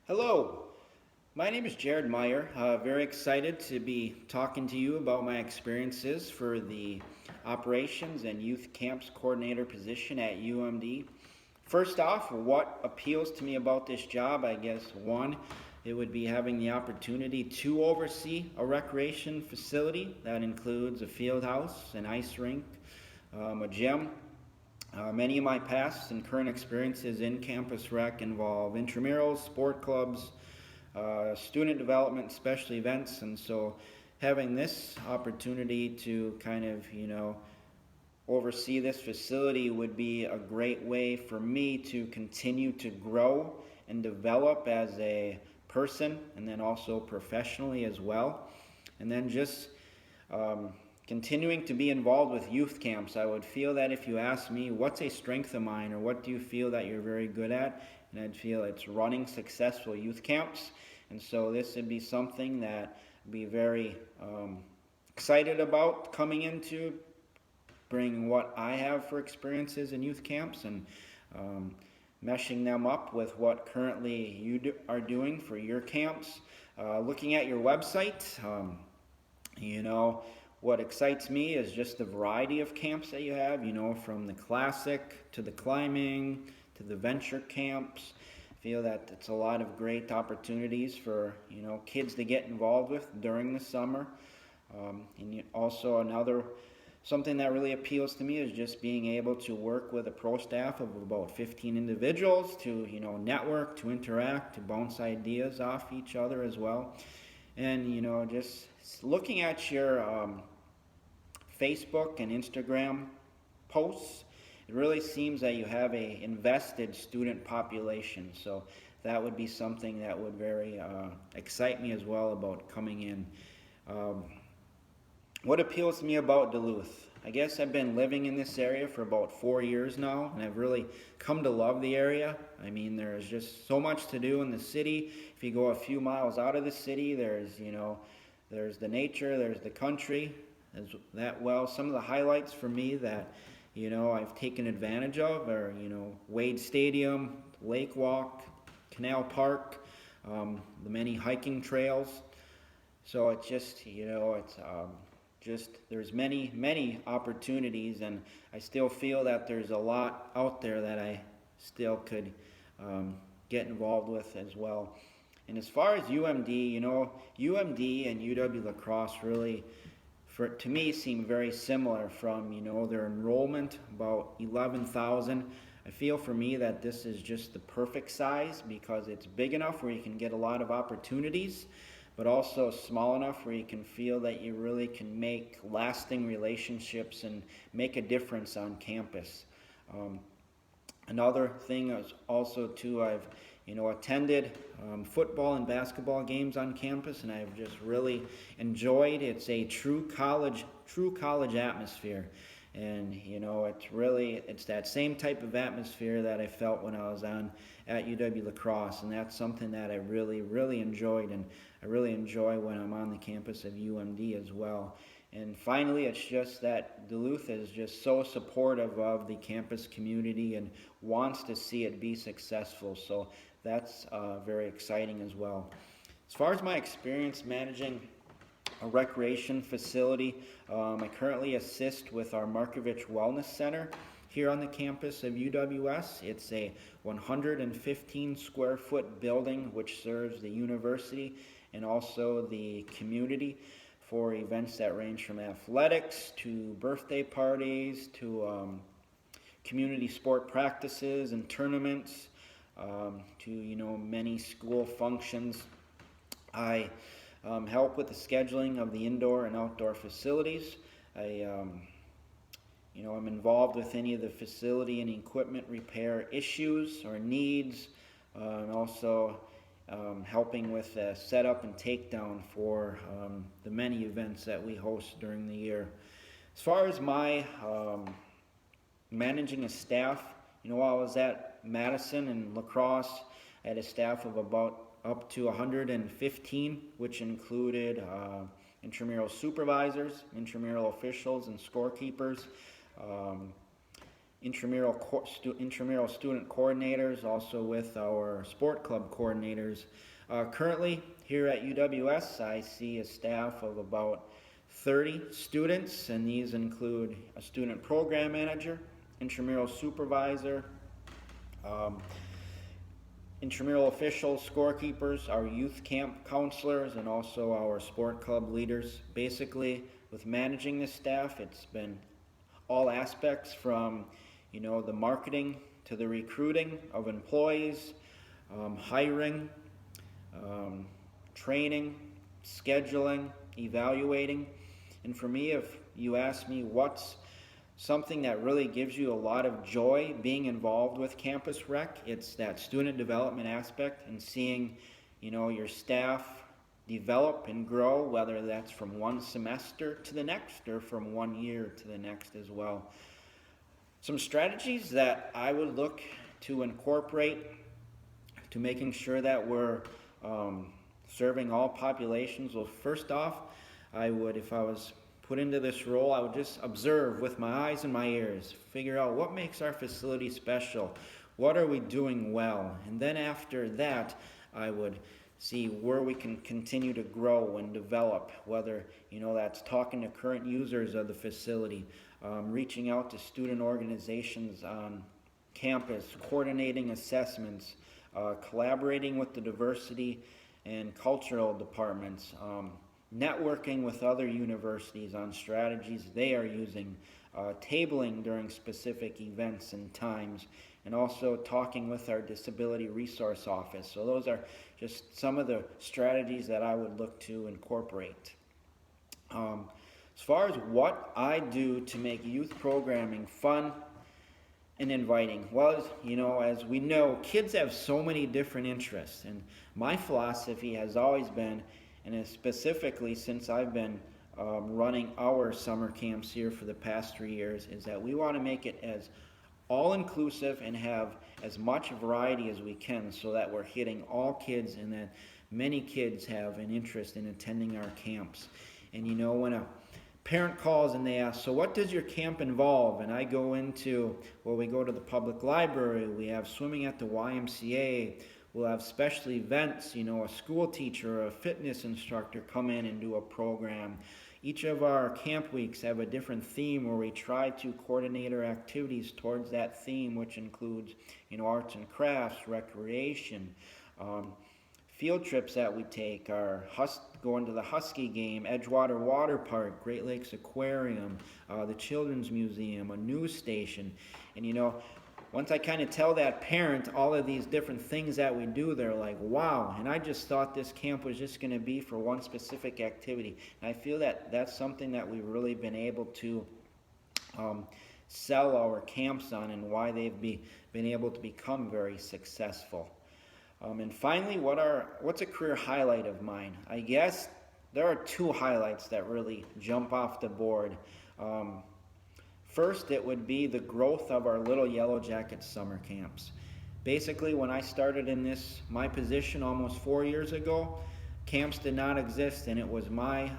Hello, my name is Jared Meyer. Very excited to be talking to you about my experiences for the Operations and Youth Camps Coordinator position at UMD. First off, what appeals to me about this job, I guess, one, it would be having the opportunity to oversee a recreation facility that includes a field house, an ice rink, a gym. Many of my past and current experiences in campus rec involve intramurals, sport clubs, student development, special events, and so having this opportunity to kind of, oversee this facility would be a great way for me to continue to grow and develop as a person and then also professionally as well. And then just um, continuing to be involved with youth camps. I would feel that if you ask me, what's a strength of mine or what do you feel that you're very good at? And I'd feel it's running successful youth camps. And so this would be something that I'd be very excited about coming into, bringing what I have for experiences in youth camps and meshing them up with what currently are doing for your camps. Looking at your website, you know, what excites me is just the variety of camps that you have, from the classic to the climbing to the venture camps. I feel that it's a lot of great opportunities for, kids to get involved with during the summer. And also another something that really appeals to me is just being able to work with a pro staff of about 15 individuals to, network, to interact, to bounce ideas off each other as well. And, just looking at your Facebook and Instagram posts, it really seems that you have a invested student population. So that would be something that would very excite me as well about coming in. Um, what appeals to me about Duluth? I guess I've been living in this area for about 4 years now, and I've really come to love the area. I mean, there's just so much to do in the city. If you go a few miles out of the city, there's the nature, there's the country. As that well, some of the highlights for me that I've taken advantage of are Wade Stadium, Lake Walk, Canal Park, the many hiking trails. So it's just just there's many opportunities, and I still feel that there's a lot out there that I still could get involved with as well. And as far as UMD, UMD and UW La Crosse really, to me, seem very similar from, their enrollment, about 11,000. I feel for me that this is just the perfect size because it's big enough where you can get a lot of opportunities, but also small enough where you can feel that you really can make lasting relationships and make a difference on campus. Um, Another thing is also too, I've attended football and basketball games on campus, and I've just really enjoyed. It's a true college atmosphere, and it's that same type of atmosphere that I felt when I was at UW La Crosse, and that's something that I really enjoyed, and I really enjoy when I'm on the campus of UMD as well. And finally, it's just that Duluth is just so supportive of the campus community and wants to see it be successful. So that's very exciting as well. As far as my experience managing a recreation facility, I currently assist with our Markovich Wellness Center here on the campus of UWS. It's a 115 square foot building which serves the university and also the community for events that range from athletics to birthday parties to community sport practices and tournaments to many school functions. I help with the scheduling of the indoor and outdoor facilities. I'm involved with any of the facility and equipment repair issues or needs, and also helping with the setup and takedown for the many events that we host during the year. As far as my managing a staff, while I was at Madison and La Crosse, I had a staff of about up to 115, which included intramural supervisors, intramural officials, and scorekeepers. intramural student coordinators, also with our sport club coordinators. Currently, here at UWS, I see a staff of about 30 students, and these include a student program manager, intramural supervisor, um, intramural officials, scorekeepers, our youth camp counselors, and also our sport club leaders. Basically, with managing this staff, it's been all aspects from, the marketing to the recruiting of employees, hiring, um, training, scheduling, evaluating. And for me, if you ask me what's something that really gives you a lot of joy being involved with Campus Rec, it's that student development aspect and seeing, your staff develop and grow, whether that's from one semester to the next or from 1 year to the next as well. Some strategies that I would look to incorporate to making sure that we're serving all populations. Well, first off, if I was put into this role, I would just observe with my eyes and my ears, figure out what makes our facility special, what are we doing well, and then after that, I would see where we can continue to grow and develop, whether, that's talking to current users of the facility, reaching out to student organizations on campus, coordinating assessments, collaborating with the diversity and cultural departments, networking with other universities on strategies they are using, tabling during specific events and times, and also talking with our Disability Resource Office. So those are just some of the strategies that I would look to incorporate. As far as what I do to make youth programming fun and inviting, well, as we know, kids have so many different interests, and my philosophy has always been, and specifically since I've been running our summer camps here for the past 3 years, is that we want to make it as all-inclusive and have as much variety as we can so that we're hitting all kids and that many kids have an interest in attending our camps. And when a parent calls and they ask, so what does your camp involve? And I go into, we go to the public library, we have swimming at the YMCA, we'll have special events, a school teacher or a fitness instructor come in and do a program. Each of our camp weeks have a different theme where we try to coordinate our activities towards that theme, which includes, arts and crafts, recreation, field trips that we take, going to the Husky game, Edgewater Water Park, Great Lakes Aquarium, the Children's Museum, a news station. And once I kind of tell that parent all of these different things that we do, they're like, wow, and I just thought this camp was just going to be for one specific activity. And I feel that that's something that we've really been able to sell our camps on and why they've been able to become very successful. And finally, what's a career highlight of mine? I guess there are two highlights that really jump off the board. First, it would be the growth of our Little Yellow Jackets summer camps. Basically, when I started in my position almost 4 years ago, camps did not exist, and it was my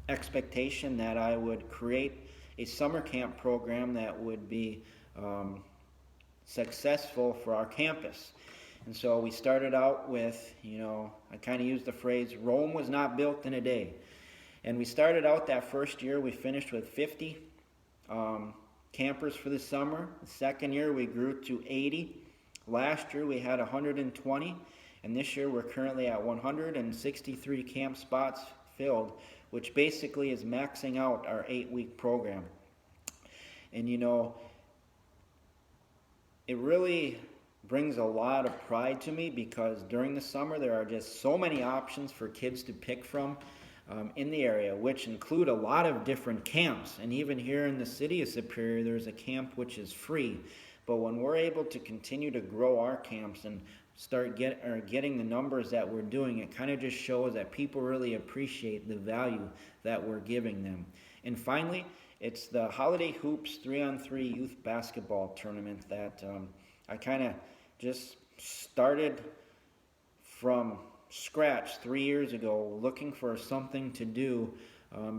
expectation that I would create a summer camp program that would be successful for our campus. And so we started out with, I kind of used the phrase, Rome was not built in a day. And we started out that first year, we finished with 50 campers for the summer. The second year we grew to 80. Last year we had 120. And this year we're currently at 163 camp spots filled, which basically is maxing out our 8-week program. And it really brings a lot of pride to me because during the summer there are just so many options for kids to pick from in the area, which include a lot of different camps. And even here in the city of Superior, there's a camp which is free. But when we're able to continue to grow our camps and start getting the numbers that we're doing, it kind of just shows that people really appreciate the value that we're giving them. And finally, it's the Holiday Hoops 3-on-3 youth basketball tournament that I kind of just started from scratch 3 years ago, looking for something to do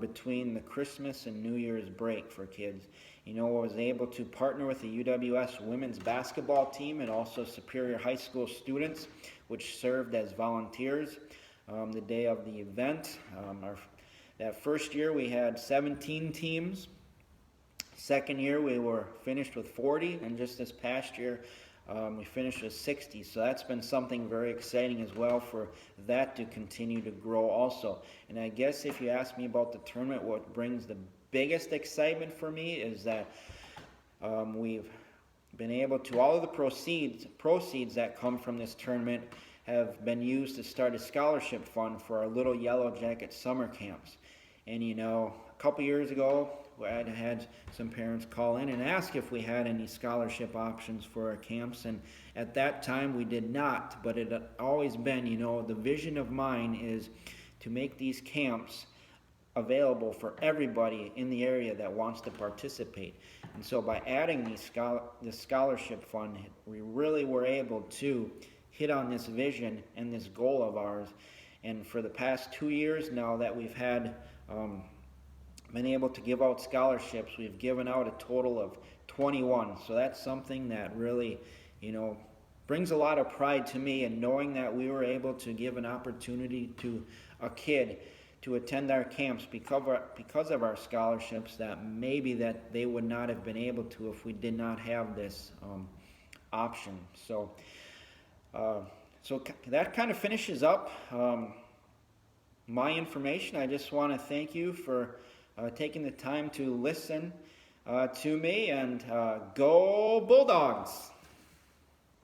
between the Christmas and New Year's break for kids. I was able to partner with the UWS women's basketball team and also Superior High School students, which served as volunteers the day of the event. That first year we had 17 teams. Second year we were finished with 40, and just this past year we finished with 60. So that's been something very exciting as well for that to continue to grow also. And I guess if you ask me about the tournament, what brings the biggest excitement for me is that we've been able to, all of the proceeds that come from this tournament have been used to start a scholarship fund for our Little Yellow Jacket summer camps. And a couple years ago, I had some parents call in and ask if we had any scholarship options for our camps, and at that time we did not, but it had always been, the vision of mine is to make these camps available for everybody in the area that wants to participate. And so by adding this scholarship fund, we really were able to hit on this vision and this goal of ours. And for the past 2 years now that we've had been able to give out scholarships, we've given out a total of 21. So that's something that really, brings a lot of pride to me, and knowing that we were able to give an opportunity to a kid to attend our camps because of our scholarships that maybe that they would not have been able to if we did not have this option. So that kind of finishes up my information. I just want to thank you for taking the time to listen to me, and go Bulldogs!